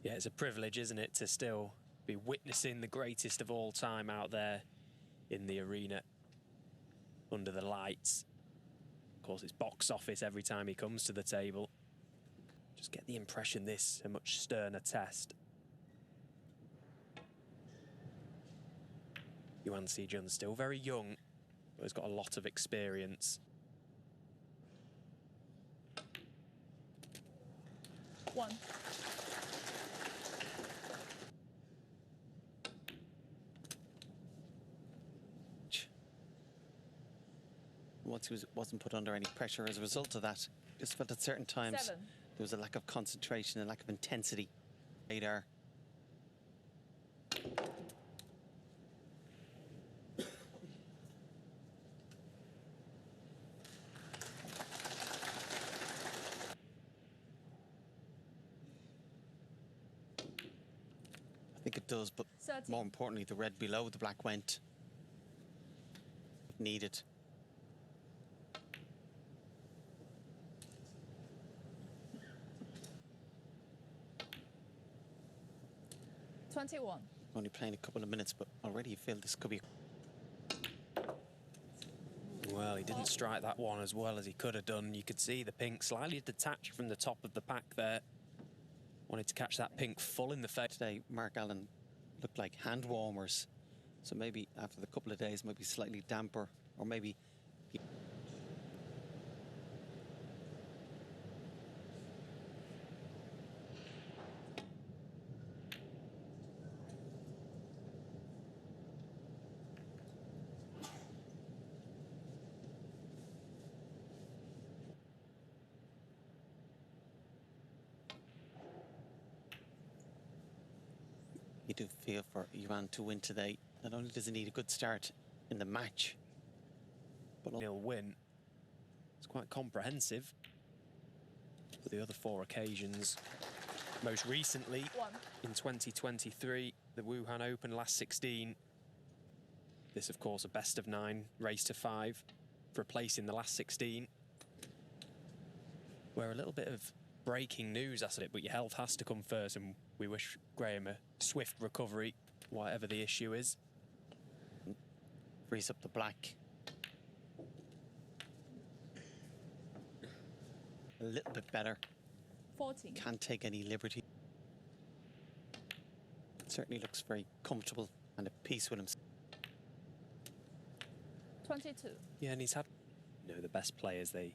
Yeah, it's a privilege, isn't it, to still be witnessing the greatest of all time out there in the arena, under the lights. Of course, it's box office every time he comes to the table. Just get the impression this is a much sterner test. Yuan Sijun still very young, but has got a lot of experience. One. Once he wasn't put under any pressure as a result of that, just felt at certain times 7. there was a lack of concentration, a lack of intensity. Radar. I think it does, but 13. more importantly, the red below the black went. Needed. $21. Only playing a couple of minutes, but already you feel this could be. Well, he didn't strike that one as well as he could have done. You could see the pink slightly detached from the top of the pack there. Wanted to catch that pink full in the face. Today, Mark Allen looked like hand warmers. So maybe after the couple of days, maybe slightly damper, or maybe. You do feel for Yuan to win today. Not only does he need a good start in the match, but He'll win. It's quite comprehensive. For the other 4 occasions, most recently 1. in 2023, the Wuhan Open last 16. This, of course, a best of 9 race to 5 for a place in the last 16. Where a little bit of breaking news, that's it, but your health has to come first, and we wish Graham a swift recovery, whatever the issue is. frees up the black. A little bit better. 14. Can't take any liberty. Certainly looks very comfortable and at peace with himself. 22. Yeah, and he's had, you know, the best players, they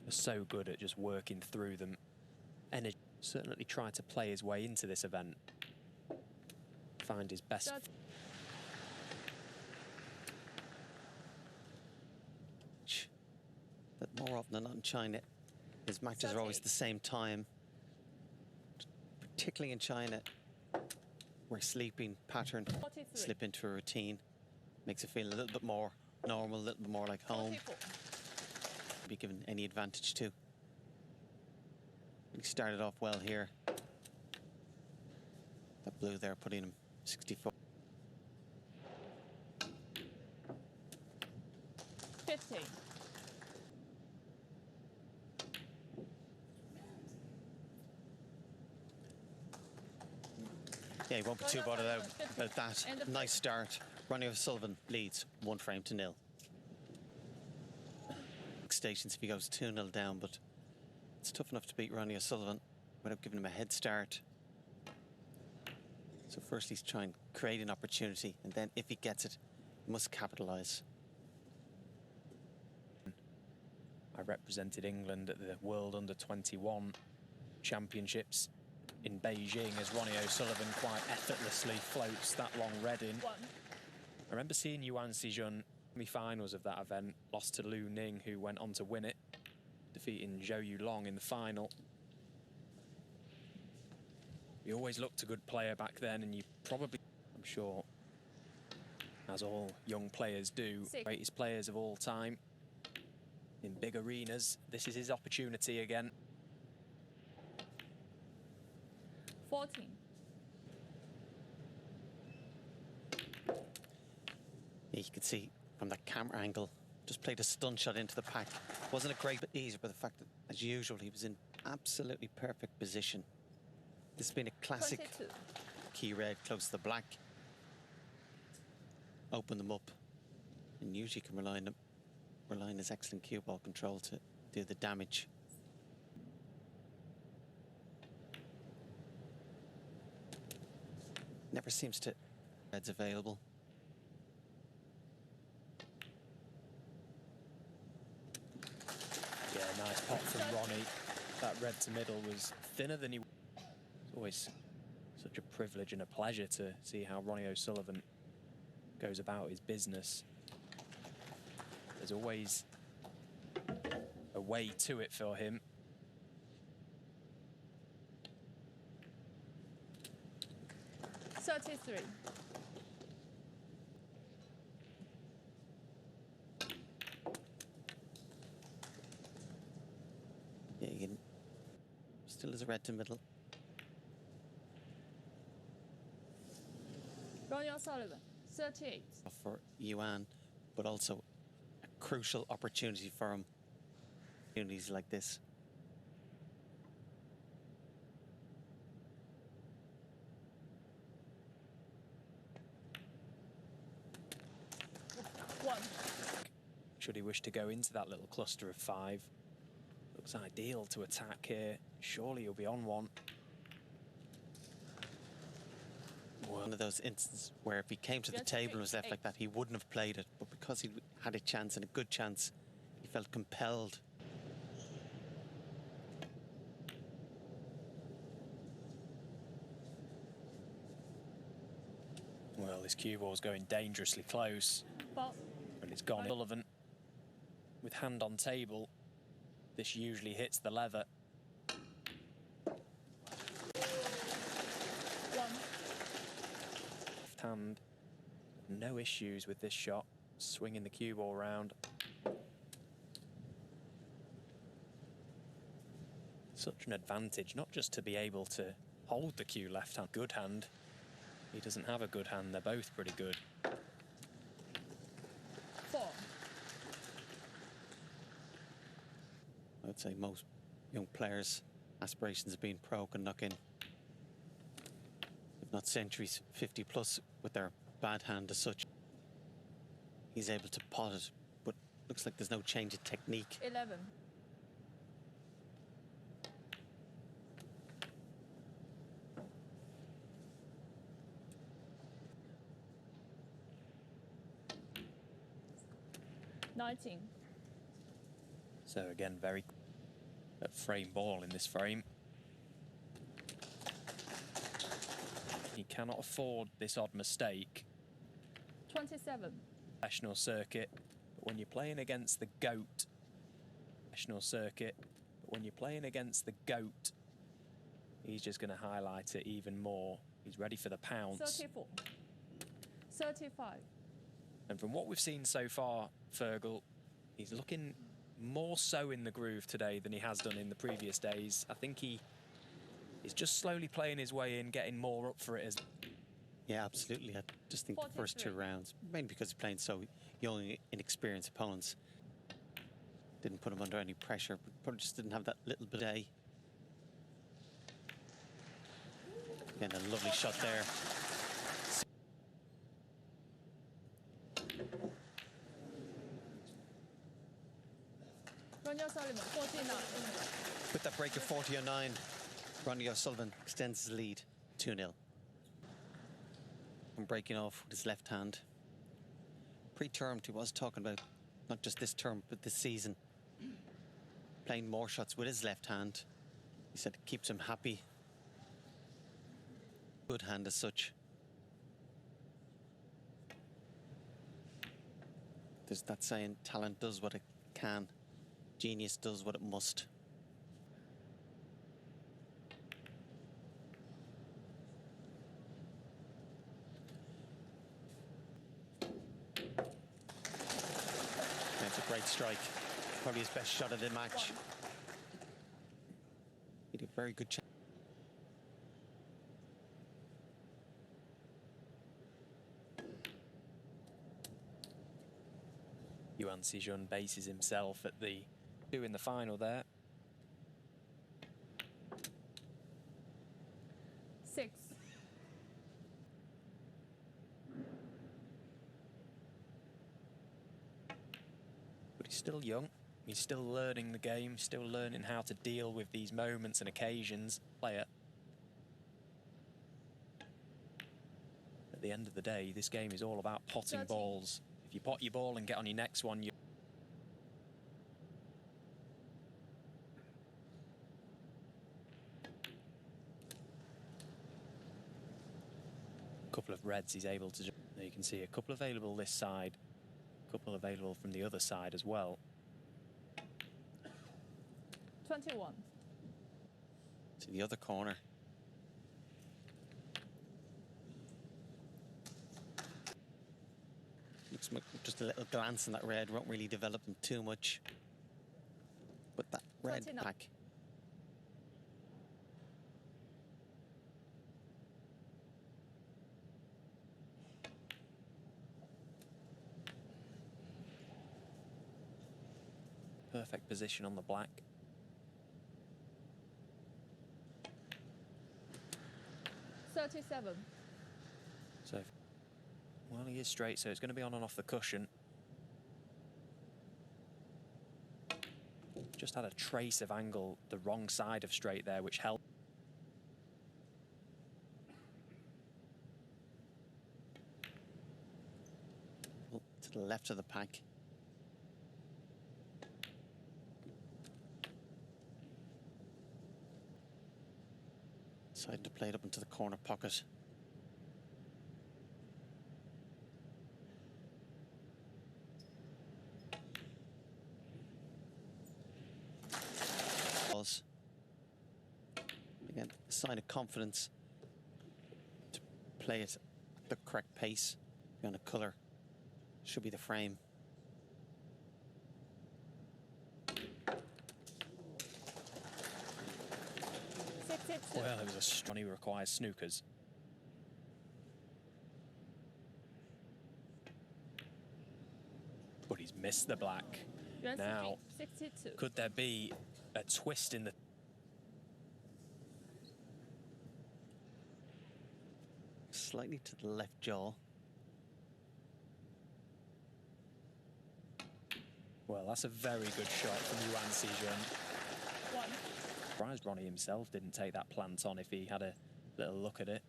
are so good at just working through them. And certainly try to play his way into this event. Find his best. But more often than not in China, his matches are always the same time. Particularly in China, where sleeping pattern 43. slip into a routine. Makes it feel a little bit more normal, a little bit more like home. 44. Be given any advantage to. He started off well here. That blue there putting him 64. 15. Yeah, he won't be too bothered out about that. Nice start. Ronnie O'Sullivan leads 1-0. Stations if he goes 2-0 down, but it's tough enough to beat Ronnie O'Sullivan without giving him a head start. So first he's trying to create an opportunity, and then if he gets it, he must capitalise. I represented England at the World Under-21 Championships in Beijing as Ronnie O'Sullivan quite effortlessly floats that long red in. 1. I remember seeing Yuan Sijun semi-finals of that event, lost to Lu Ning, who went on to win it, defeating Zhou Yulong in the final. He always looked a good player back then, and you probably, I'm sure, as all young players do, 6. greatest players of all time in big arenas. This is his opportunity again. 14. Yeah, you could see from that camera angle, just played a stun shot into the pack. Wasn't a great bit easier, but the fact that, as usual, he was in absolutely perfect position. This has been a classic 22. key red close to the black. Open them up, and usually can rely on his excellent cue ball control to do the damage. Never seems to reds available. Yeah, nice pot from Ronnie. That red to middle was thinner than he... It's always such a privilege and a pleasure to see how Ronnie O'Sullivan goes about his business. There's always a way to it for him. $33. Yeah, you can... Still has a red to middle. Ronnie O'Sullivan, 38. For Yuan, but also a crucial opportunity for him. Opportunities like this. One. Should he wish to go into that little cluster of 5. Looks ideal to attack here. Surely he'll be on one. One of those instances where if he came to the Just table and was left 8. like that, he wouldn't have played it. But because he had a chance and a good chance, he felt compelled. Well, this cue ball's going dangerously close. Ball. And it's gone. Sullivan, with hand on table, this usually hits the leather. 1. Left hand, no issues with this shot. Swinging the cue ball round. Such an advantage, not just to be able to hold the cue left hand, good hand. He doesn't have a good hand, they're both pretty good. 4. I would say most young players' aspirations of being pro can knock in, if not centuries, 50 plus with their bad hand as such. He's able to pot it, but looks like there's no change in technique. 11. $19. So again, very frame ball in this frame. He cannot afford this odd mistake. 27. Professional circuit, but when you're playing against the GOAT, professional circuit, but when you're playing against the GOAT, he's just going to highlight it even more. He's ready for the pounce. 34. 35. And from what we've seen so far, Fergal, he's looking more so in the groove today than he has done in the previous days. I think he's just slowly playing his way in, getting more up for it as... Yeah, absolutely. I just think the first 2 43. rounds, mainly because he's playing so young, inexperienced opponents, didn't put him under any pressure, but probably just didn't have that little bit of day. Again, a lovely shot there. Ronnie O'Sullivan, 49. With that break of 40-09, Ronnie O'Sullivan extends his lead 2-0. And breaking off with his left hand. Pre-termed, he was talking about not just this term, but this season, playing more shots with his left hand. He said it keeps him happy. Good hand as such. There's that saying, talent does what it can, genius does what it must. That's a great strike. Probably his best shot of the match. He did a very good chance. Yuan Sijun bases himself at the 2 in the final there. 6. But he's still young. He's still learning the game, still learning how to deal with these moments and occasions. Player. At the end of the day, this game is all about potting 13. balls. If you pot your ball and get on your next one, you... A couple of reds he's able to do. Now you can see a couple available this side, a couple available from the other side as well. 21. To the other corner. Looks just a little glance in that red, won't really develop them too much. But that red 29. pack. Perfect position on the black. $37. So, well, he is straight, so it's going to be on and off the cushion. Just had a trace of angle the wrong side of straight there, which helped. To the left of the pack. Decided to play it up into the corner pocket. Again, a sign of confidence to play it at the correct pace. On a colour, should be the frame. Well, it was a Ronnie requires snookers. But he's missed the black. Yuan Now, Sijun, 62. could there be a twist in the... Slightly to the left jaw. Well, that's a very good shot from Yuan Sijun. 1. Surprised Ronnie himself didn't take that plant on if he had a little look at it.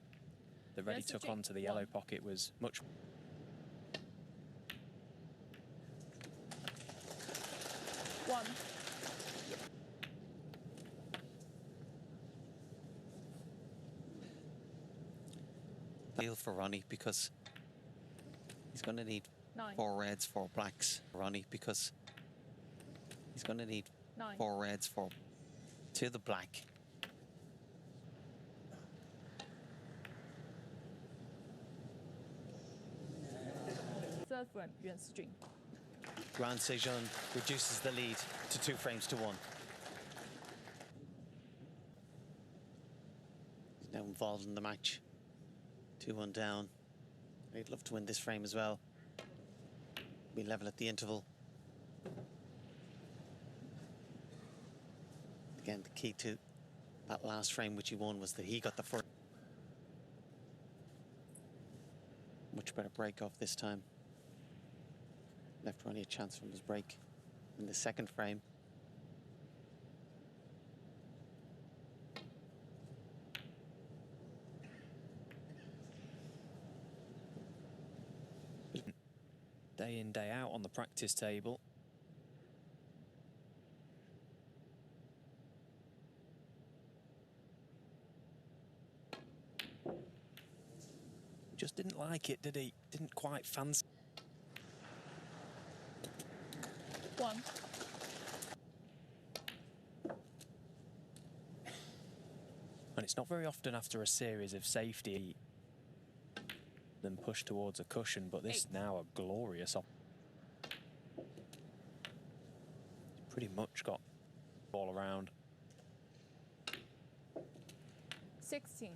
The red he Yes, took Sijun. onto the yellow 1. pocket was much... One. Deal for Ronnie because he's going to need 9. 4 reds, 4 blacks. Ronnie because he's going to need 9. 4 reds, 4 to the black. Third frame, Yuan Sijun. Yuan Sijun reduces the lead to 2 frames to 1. He's now involved in the match. 2-1 down. He'd love to win this frame as well. Be level at the interval. Again, the key to that last frame which he won was that he got the first. Much better break off this time. Left Ronnie a chance from his break in the second frame. Day in, day out on the practice table. Just didn't like it, did he? Didn't quite fancy. 1. And it's not very often after a series of safety than push towards a cushion, but this 8. now a glorious op. Pretty much got all around. 16.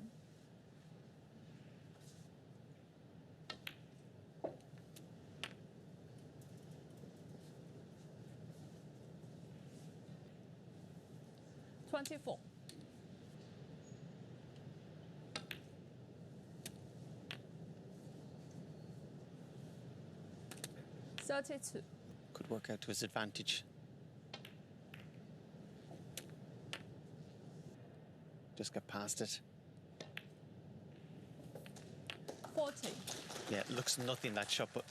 $24. 32. Could work out to his advantage. Just get past it. 40. Yeah, it looks nothing, that shot, but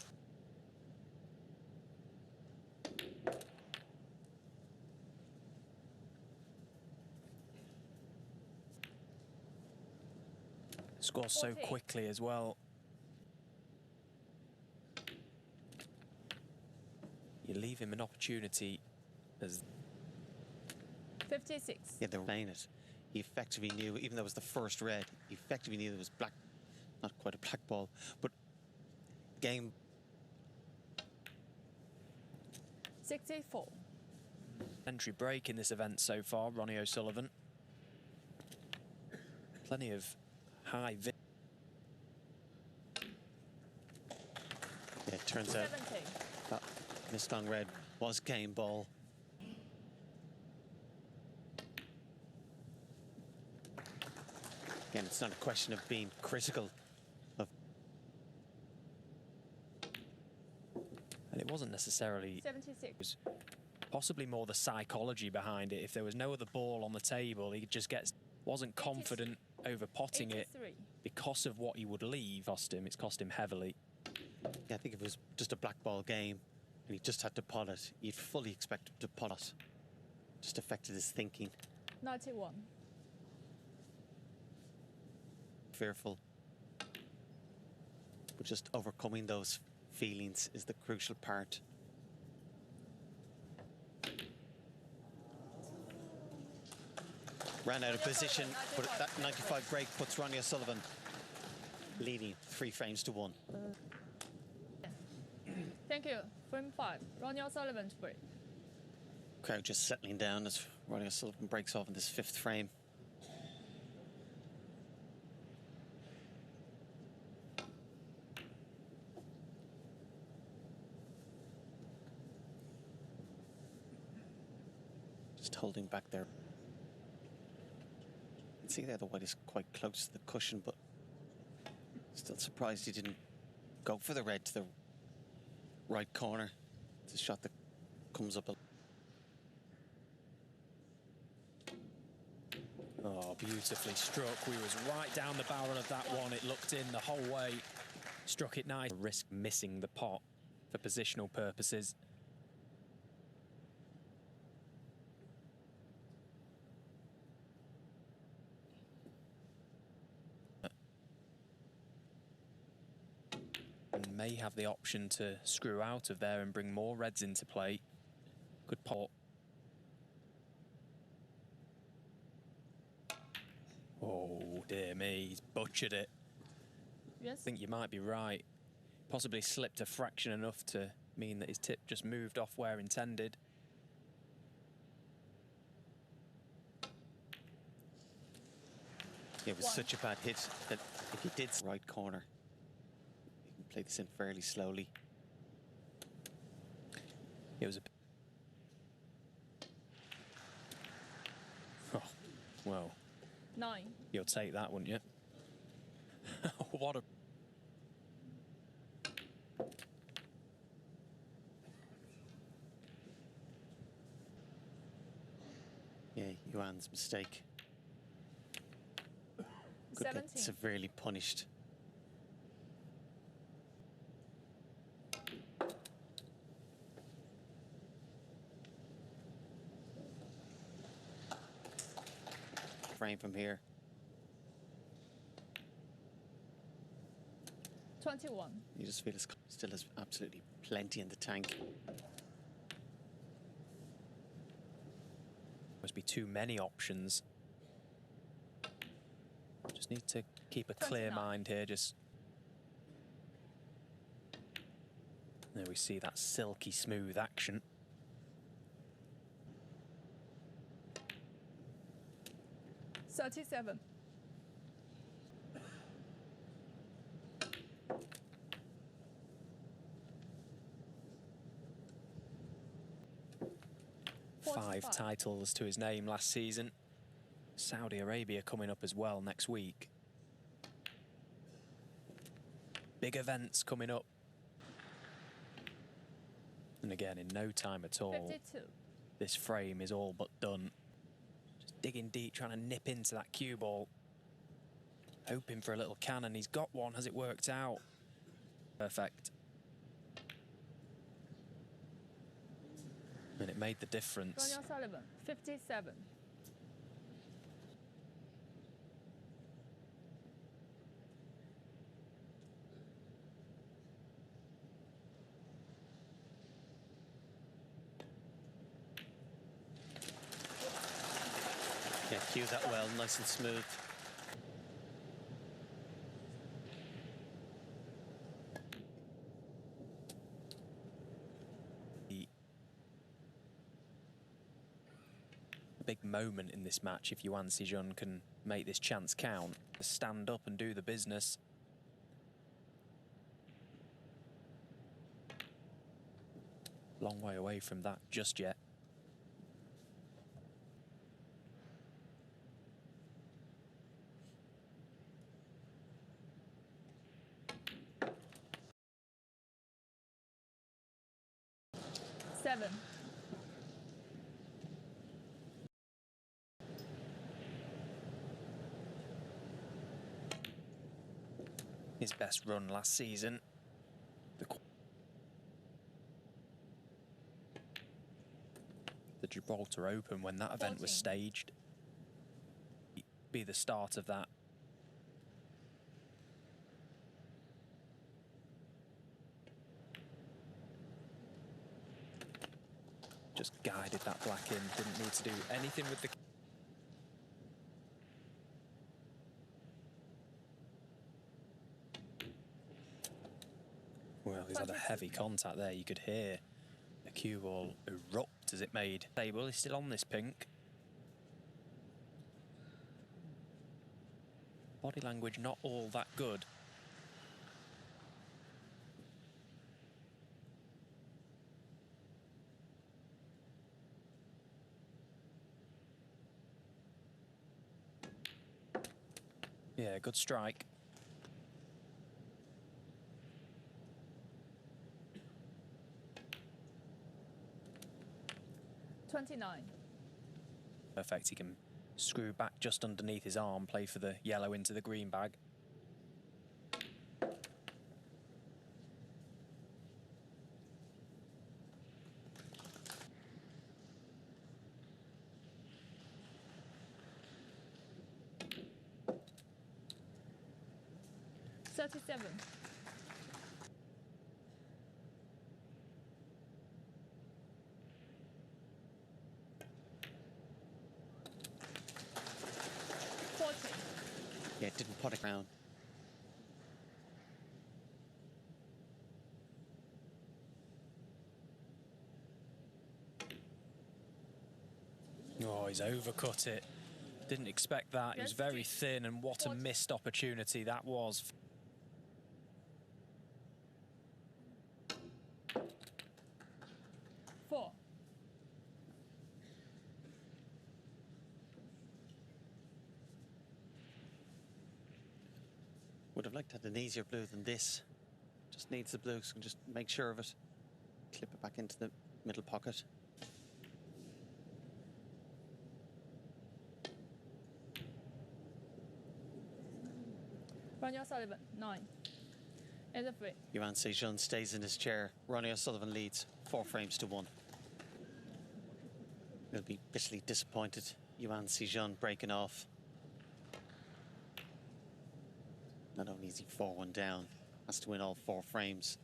Scores so 40. quickly as well. You leave him an opportunity as 56. yeah, they're playing it. He effectively knew, even though it was the first red, he effectively knew it was black, not quite a black ball, but game. 64. Entry break in this event so far, Ronnie O'Sullivan. Plenty of high Yeah, it turns out 70. that missed on red was game ball. Again, it's not a question of being critical of. And it wasn't necessarily, 76. it was possibly more the psychology behind it. If there was no other ball on the table, he just wasn't confident over potting it 83. because of what he would leave. It's cost him heavily. Yeah, I think if it was just a black ball game and he just had to pot it, you'd fully expect him to pot it. Just affected his thinking. 91. Fearful. But just overcoming those feelings is the crucial part. Ran out of position, but that 95 break puts Ronnie O'Sullivan leading 3 frames to 1. Thank you. Frame 5. Ronnie O'Sullivan to break. Crowd just settling down as Ronnie O'Sullivan breaks off in this 5th frame. Just holding back there. You can see there the white is quite close to the cushion, but still surprised he didn't go for the red to the right corner. It's a shot that comes up. Oh, beautifully struck. We was right down the barrel of that one. It looked in the whole way. Struck it nice. Risk missing the pot for positional purposes. And may have the option to screw out of there and bring more reds into play. Good pot. Oh, dear me, he's butchered it. Yes. I think you might be right. Possibly slipped a fraction enough to mean that his tip just moved off where intended. It was such a bad hit that if he did right corner, he can play this in fairly slowly. It was a... Oh, well, 9. you'll take that, wouldn't you? What a... Yeah, Yuan's mistake. Could 17. get severely punished. Frame from here. 21. You just feel it still has absolutely plenty in the tank. Must be too many options. Just need to keep a clear 29. mind here. Just there we see that silky smooth action. $37. Five titles to his name last season. Saudi Arabia coming up as well next week. Big events coming up. And again, in no time at all, 52. this frame is all but done. Just digging deep, trying to nip into that cue ball. Hoping for a little cannon. He's got one. Has it worked out? Perfect. And it made the difference. Ronnie O'Sullivan, 57. Yeah, cue that well, nice and smooth. A big moment in this match if Yuan Sijun can make this chance count. Stand up and do the business. Long way away from that just yet. Seven. His best run last season. The Gibraltar Open, when that event was 14. staged, be the start of that. Just guided that black in, didn't need to do anything with the... Well, he's had a heavy contact there. You could hear the cue ball erupt as it made. Table is still on this pink. Body language not all that good. Yeah, good strike. $29. Perfect, he can screw back just underneath his arm, play for the yellow into the green bag. $37. Yeah, it didn't put it around. Oh, he's overcut it. Didn't expect that. He was very thin, and what a missed opportunity that was. Four. Would have liked to have an easier blue than this. Just needs the blue, so can just make sure of it. Clip it back into the middle pocket. Ronnie O'Sullivan, 9. And a free. Yuan Sijun stays in his chair. Ronnie O'Sullivan leads 4 frames to 1. He'll be bitterly disappointed. Yuan Sijun breaking off. Not only is he 4-1 down, has to win all 4 frames.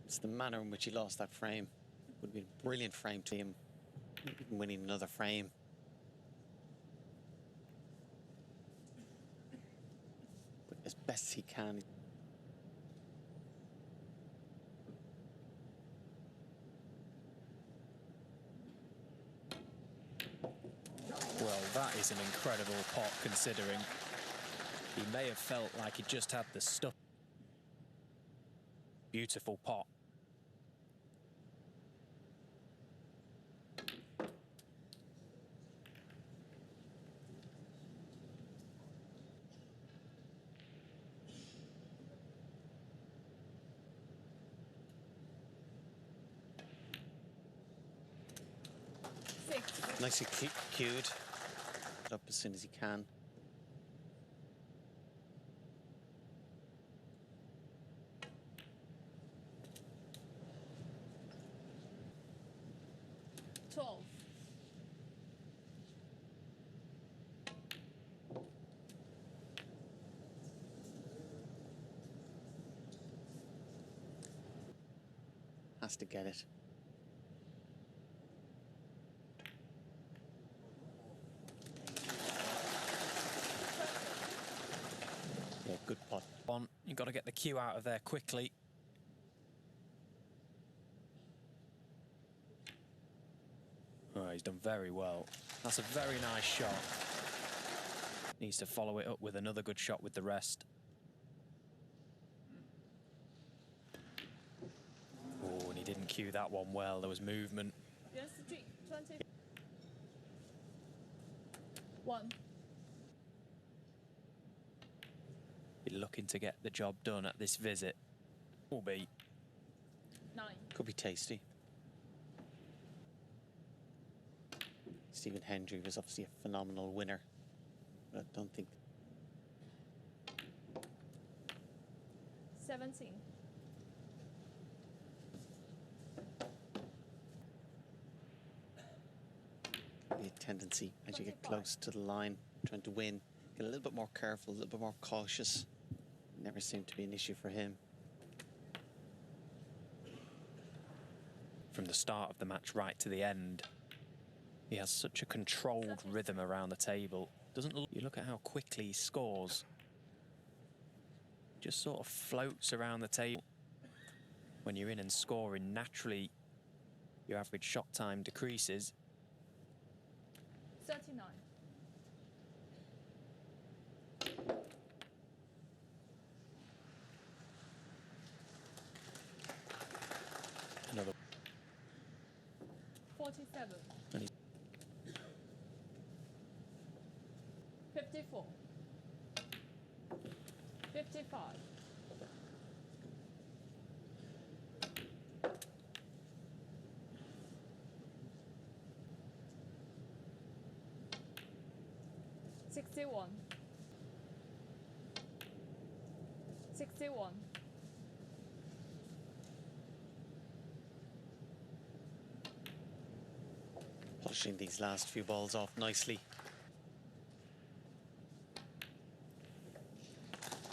It's the manner in which he lost that frame. Would have been a brilliant frame to him, even winning another frame. But as best he can. Well, that is an incredible pot, considering he may have felt like he just had the stuff. Beautiful pot. Nicely cued. Up as soon as he can. Has to get it. Yeah, good pot. You've got to get the cue out of there quickly. Oh, he's done very well. That's a very nice shot. Needs to follow it up with another good shot with the rest. Oh, and he didn't cue that one well. There was movement. Yes, 20. 1. Be looking to get the job done at this visit. Will be 9. Could be tasty. Stephen Hendry was obviously a phenomenal winner, but I don't think. 17. The tendency as you get 25. close to the line, trying to win, get a little bit more careful, a little bit more cautious. Never seemed to be an issue for him. from the start of the match right to the end. He has such a controlled rhythm around the table. You look at how quickly he scores. Just sort of floats around the table. When you're in and scoring, naturally your average shot time decreases. 39. Another 47. and he's 54. 55. 61. 61. Polishing these last few balls off nicely.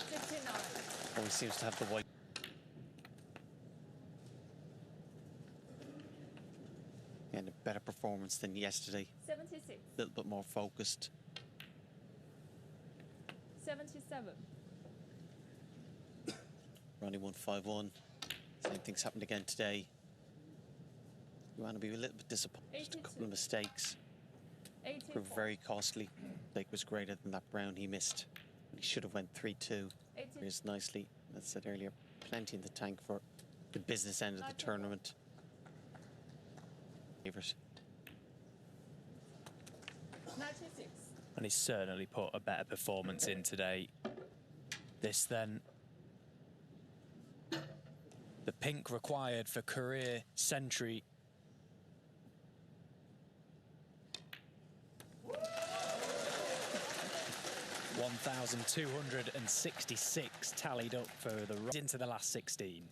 69. Always seems to have the white. And a better performance than yesterday. 76. A little bit more focused. 77. Ronnie won 5-1. Same thing's happened again today. Yuan will be a little bit disappointed. Just a couple of mistakes. 84. Proved very costly. Mistake was greater than that brown he missed. He should have went 3-2. 80. Here's nicely, as I said earlier, plenty in the tank for the business end of the 94. tournament. Favourite. 96. and he's certainly put a better performance in today. This then, the pink required for career century. $1,266 tallied up for the into the last 16.